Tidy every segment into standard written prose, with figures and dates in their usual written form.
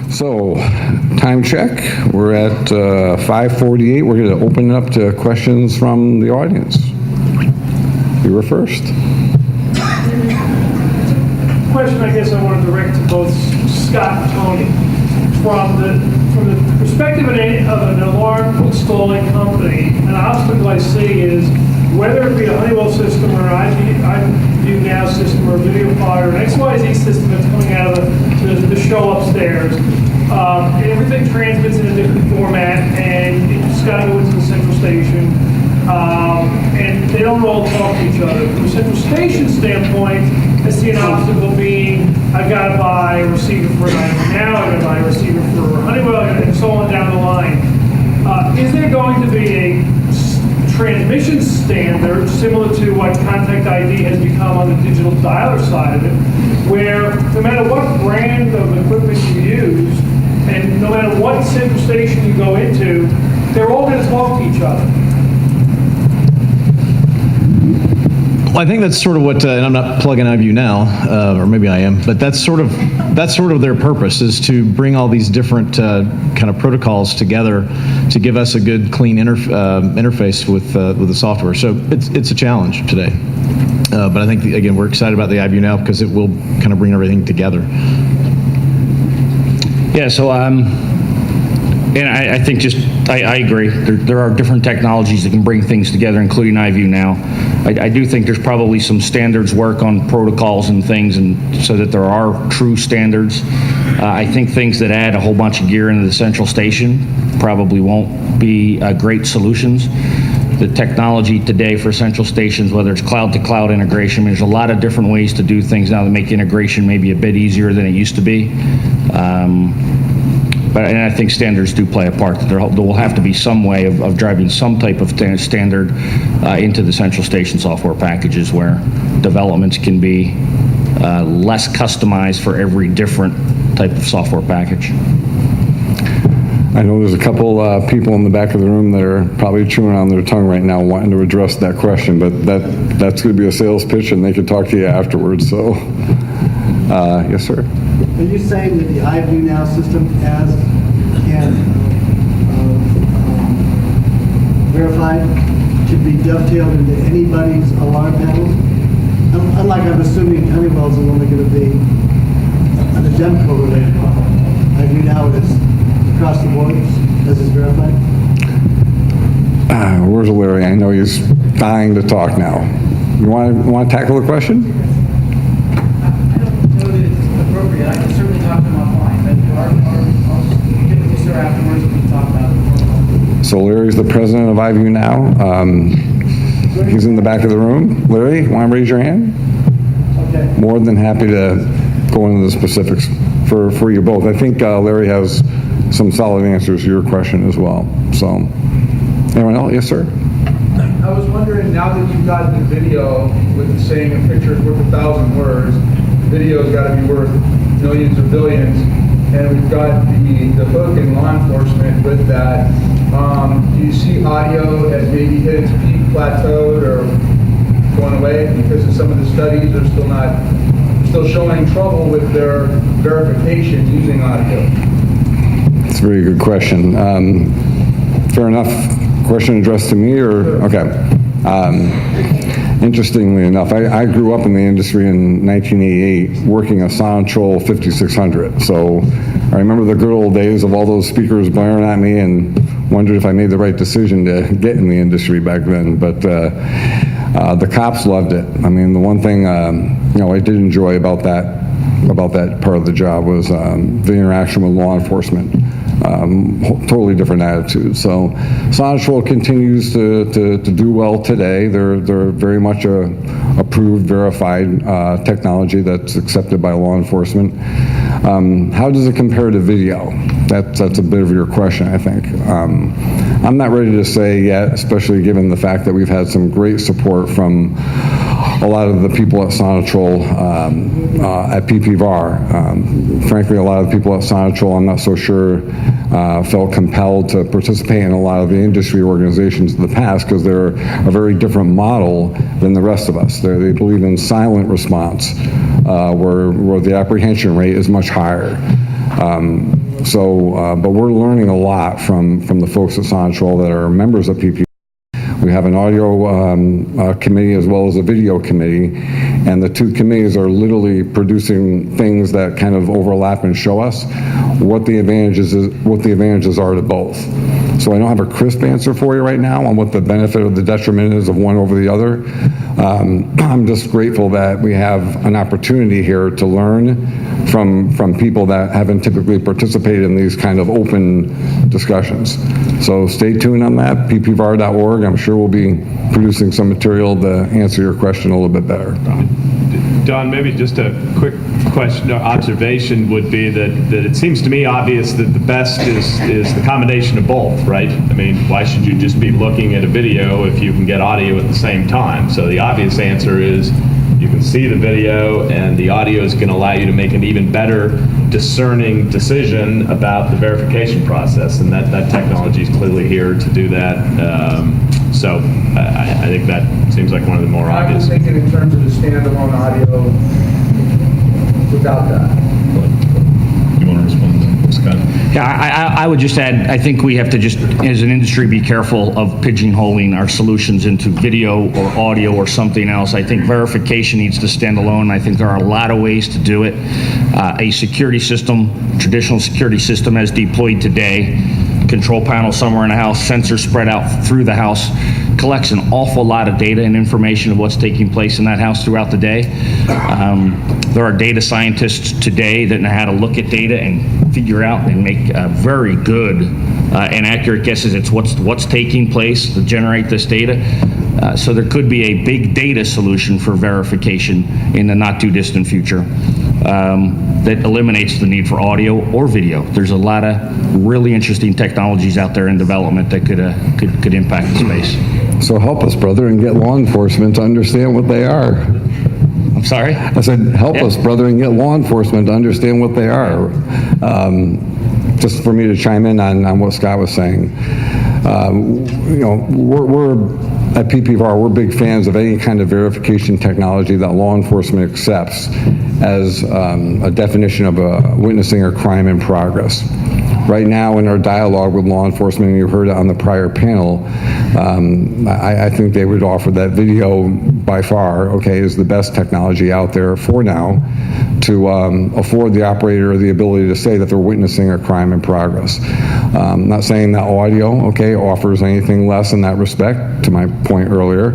So, time check. We're at 5:48. We're going to open it up to questions from the audience. You were first. Question I guess I want to direct to both Scott and Tony. From the perspective of an alarm installing company, an obstacle I see is whether it be a Honeywell system or an IViewNow system or a PPVAR or an XYZ system that's coming out of the show upstairs, everything transmits in a different format, and it's got to go into the central station, and they don't all talk to each other. From a central station standpoint, I see an obstacle being, I've got to buy a receiver for an IViewNow, I've got to buy a receiver for Honeywell, and so on down the line. Is there going to be a transmission standard similar to what Contact ID has become on the digital dialer side of it, where no matter what brand of equipment you use, and no matter what central station you go into, they're all going to talk to each other? Well, I think that's sort of what, and I'm not plugging IViewNow, or maybe I am, but that's sort of their purpose, is to bring all these different kind of protocols together to give us a good, clean interface with the software. So it's a challenge today, but I think again we're excited about the IViewNow because it will kind of bring everything together. Yeah. So and I think I agree. There are different technologies that can bring things together, including IViewNow. I do think there's probably some standards work on protocols and things, and so that there are true standards. I think things that add a whole bunch of gear into the central station probably won't be great solutions. The technology today for central stations, whether it's cloud-to-cloud integration, I mean, there's a lot of different ways to do things now that make integration maybe a bit easier than it used to be. And I think standards do play a part. There will have to be some way of driving some type of standard into the central station software packages where developments can be less customized for every different type of software package. I know there's a couple people in the back of the room that are probably chewing on their tongue right now wanting to address that question, but that's going to be a sales pitch and they can talk to you afterwards. So, yes, sir. Are you saying that the IViewNow system can verified to be dovetailed into anybody's alarm panels? Unlike, I'm assuming Honeywell's is only going to be an Ademco related problem. IViewNow is across the board as is verified? Where's Larry? I know he's dying to talk now. You want to tackle the question? I can certainly talk to him offline, but I'll get with you, sir, afterwards and we can talk about it. So Larry's the president of IViewNow. He's in the back of the room. Larry, want to raise your hand? Okay. More than happy to go into the specifics for you both. I think Larry has some solid answers to your question as well. So, anyone else? Yes, sir. I was wondering, now that you've got the video with the saying a picture is worth 1,000 words, video's got to be worth millions or billions, and we've got the hook in law enforcement with that. Do you see audio as maybe hit its peak, plateaued, or going away because of some of the studies? They're still showing trouble with their verification using audio. It's a very good question. Fair enough. Question addressed to me, or okay. Interestingly enough, I grew up in the industry in 1988 working a Sonatrol 5600. So I remember the good old days of all those speakers blaring at me and wondered if I made the right decision to get in the industry back then. But the cops loved it. I mean, the one thing I did enjoy about that part of the job was the interaction with law enforcement. Totally different attitude. So Sonatrol continues to do well today. They're very much a approved, verified technology that's accepted by law enforcement. How does it compare to video? That's a bit of your question, I think. I'm not ready to say yet, especially given the fact that we've had some great support from a lot of the people at Sonatrol at PPVAR. Frankly, a lot of the people at Sonatrol, I'm not so sure, felt compelled to participate in a lot of the industry organizations in the past because they're a very different model than the rest of us. They believe in silent response, where the apprehension rate is much higher. But we're learning a lot from the folks at Sonatrol that are members of PPVAR. We have an audio committee as well as a video committee, and the two committees are literally producing things that kind of overlap and show us what the advantages are to both. So I don't have a crisp answer for you right now on what the benefit or the detriment is of one over the other. I'm just grateful that we have an opportunity here to learn from people that haven't typically participated in these kind of open discussions. So stay tuned on that, ppvar.org. I'm sure we'll be producing some material to answer your question a little bit better. Don, maybe just a quick question or observation would be that it seems to me obvious that the best is the combination of both, right? I mean, why should you just be looking at a video if you can get audio at the same time? So the obvious answer is you can see the video, and the audio is going to allow you to make an even better discerning decision about the verification process, and that technology is clearly here to do that. So I think that seems like one of the more I was obvious. thinking in terms of the standalone audio without that. You want to respond, Scott? Yeah, I would just add, I think we have to just, as an industry, be careful of pigeonholing our solutions into video or audio or something else. I think verification needs to stand alone. I think there are a lot of ways to do it. A security system, traditional security system as deployed today, control panel somewhere in a house, sensors spread out through the house, collects an awful lot of data and information of what's taking place in that house throughout the day. There are data scientists today that know how to look at data and figure out and make very good and accurate guesses. It's what's taking place to generate this data. So there could be a big data solution for verification in the not too distant future that eliminates the need for audio or video. There's a lot of really interesting technologies out there in development that could impact the space. So help us, brother, and get law enforcement to understand what they are. I'm sorry? I said, help us, brother, and get law enforcement to understand what they are. Just for me to chime in on what Scott was saying. We're at PPVAR, we're big fans of any kind of verification technology that law enforcement accepts as a definition of a witnessing or crime in progress. Right now, in our dialogue with law enforcement, and you heard it on the prior panel, I think they would offer that video by far, okay, is the best technology out there for now to afford the operator the ability to say that they're witnessing a crime in progress. Not saying that audio, okay, offers anything less in that respect, to my point earlier,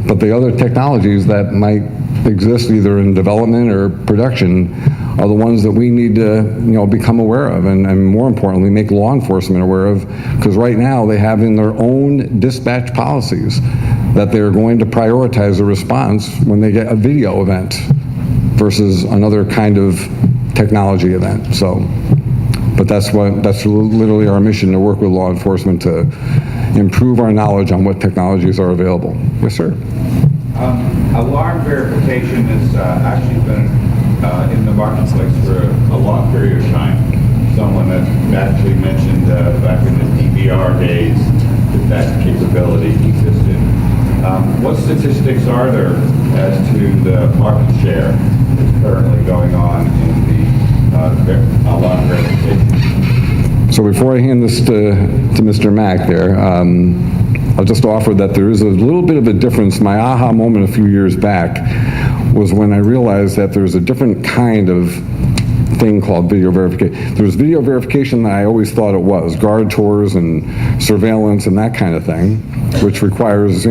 but the other technologies that might exist either in development or production are the ones that we need to become aware of and more importantly make law enforcement aware of, because right now they have in their own dispatch policies that they're going to prioritize a response when they get a video event versus another kind of technology event. So, but that's literally our mission, to work with law enforcement to improve our knowledge on what technologies are available. Yes, sir. Alarm verification has actually been in the marketplace for a long period of time. Someone has actually mentioned back in the PVR days that capability existed. What statistics are there as to the market share that's currently going on in the alarm verification? So before I hand this to Mr. Mack there, I'll just offer that there is a little bit of a difference. My aha moment a few years back was when I realized that there's a different kind of thing called video verification. There was video verification that I always thought it was, guard tours and surveillance and that kind of thing, which requires,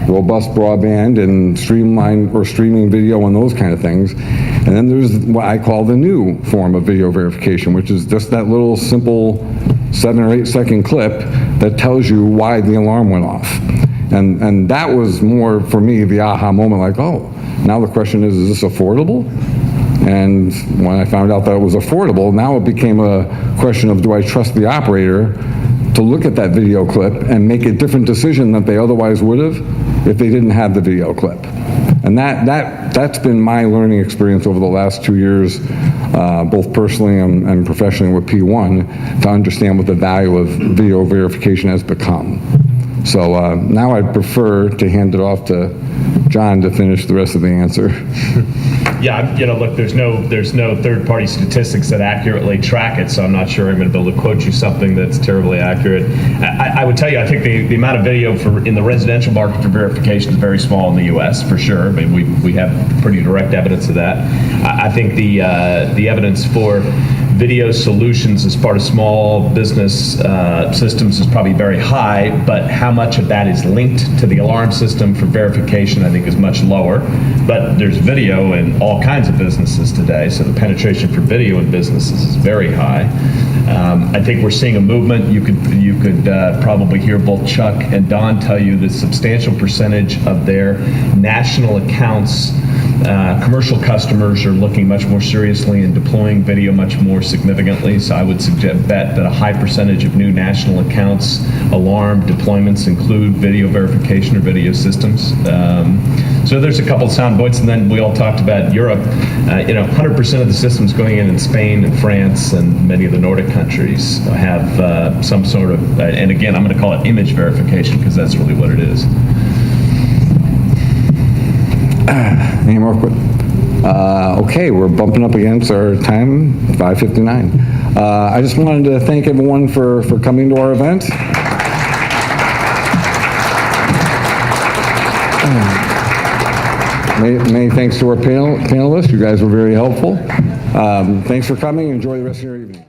robust broadband and streaming video and those kind of things. And then there's what I call the new form of video verification, which is just that little simple 7 or 8 second clip that tells you why the alarm went off. And that was more, for me, the aha moment, like, oh, now the question is this affordable? And when I found out that it was affordable, now it became a question of, do I trust the operator to look at that video clip and make a different decision than they otherwise would have if they didn't have the video clip? And that's been my learning experience over the last 2 years, both personally and professionally with P1, to understand what the value of video verification has become. So now I'd prefer to hand it off to John to finish the rest of the answer. Yeah, look, there's no third-party statistics that accurately track it, so I'm not sure I'm going to be able to quote you something that's terribly accurate. I would tell you, I think the amount of video in the residential market for verification is very small in the U.S., for sure. I mean, we have pretty direct evidence of that. I think the evidence for video solutions as part of small business systems is probably very high, but how much of that is linked to the alarm system for verification, I think, is much lower. But there's video in all kinds of businesses today, so the penetration for video in businesses is very high. I think we're seeing a movement. You could probably hear both Chuck and Don tell you the substantial percentage of their national accounts, commercial customers are looking much more seriously and deploying video much more significantly. So I would bet that a high percentage of new national accounts alarm deployments include video verification or video systems. So there's a couple of sound bites, and then we all talked about Europe. 100% of the systems going in Spain and France and many of the Nordic countries have some sort of, and again, I'm going to call it image verification because that's really what it is. Any more questions? Okay, we're bumping up against our time, 5:59. I just wanted to thank everyone for coming to our event. Many thanks to our panelists. You guys were very helpful. Thanks for coming. Enjoy the rest of your evening.